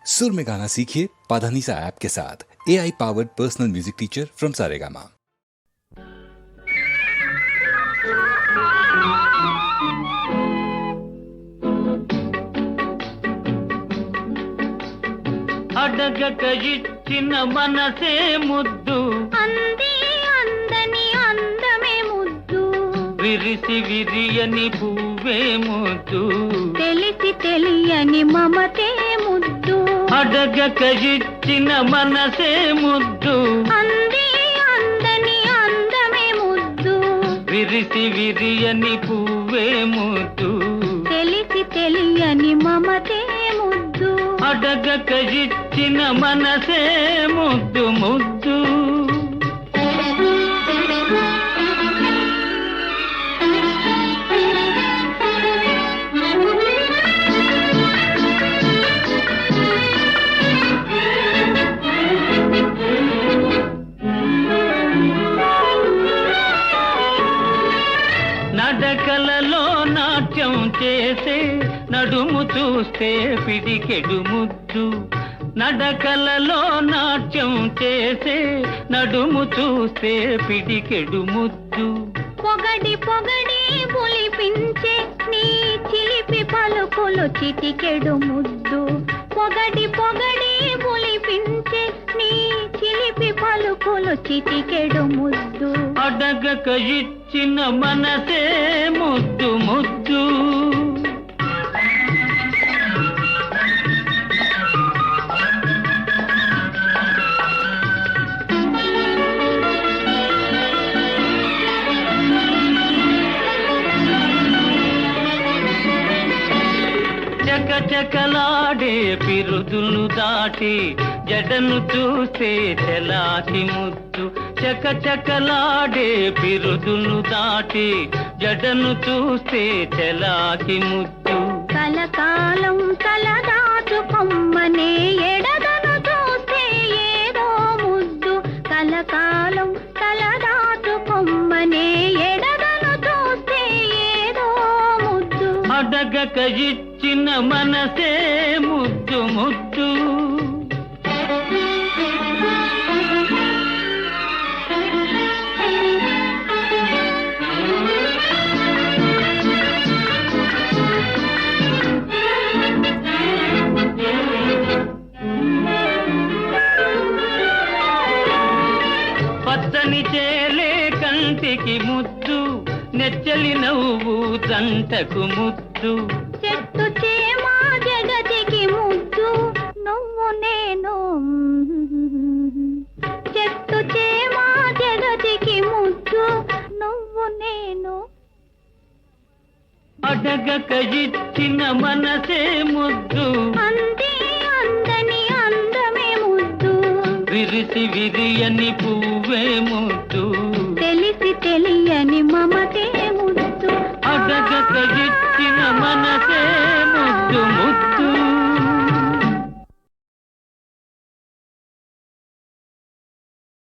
सुर में गाना सीखिए पाधानीसा ऐप के साथ। AI powered personal music teacher from Saregama. అడగక ఇచ్చిన మనసే ముద్దు అంది అందని అందమే ముద్దు విరిసి విరియని పువ్వే ముద్దు తెలిసి తెలియని మమతే ముద్దు అడగక ఇచ్చిన మనసే ముద్దు అంది అందని అందమే ముద్దు విరిసి విరియని పువ్వే ముద్దు తెలిసి తెలియని మమతే ముద్దు అడగక ఇచ్చిన మనసే ముద్దు ముద్దు నడకలలో నాట్యం చేసే నడుము చూస్తే పిడికెడు ముద్దు నడకలలో నాట్యం చేసే నడుము చూస్తే పిడికెడు ముద్దు పొగడి పొగడి పులిపించే నీ చిలిపి పలుకులు చిటికెడు ముద్దు పొగడి పొగడి పులిపించే నీ చిలిపి పలుకులు చిటికెడు ముద్దు అడగక ఇచ్చిన మనసే ముద్దు ముద్దు చకచకలాడే పిరుదులు దాటి జడను చూస్తే చెలాకి ముద్దు చకచకలాడే పిరుదులు దాటి జడను చూస్తే చెలాకి ముద్దు కలకాలం తలదాచుకొమ్మనే ఎడదను చూస్తే ఏదో ముద్దు కలకాలం తలదాచుకొమ్మనే ఎడదను చూస్తే ఏదో ముద్దు అడగక ఇచ్చిన మనసే ముద్దు ముద్దు పచ్చని చేలే కంటికి ముద్దు నెచ్చలి నవ్వు దంటకు ముద్దు చెట్టు చేమా జగతికి ముద్దు నువ్వు నేను చెట్టు చేమా జగతికి ముద్దు నువ్వు నేను అడగక ఇచ్చిన మనసే ముద్దు అంది అందని అందమే ముద్దు విరిసి విరియని పువ్వే ముద్దు తెలిసి తెలియని మమతే ముద్దు అడగక ఇచ్చిన మనసే ముద్దు ముద్దు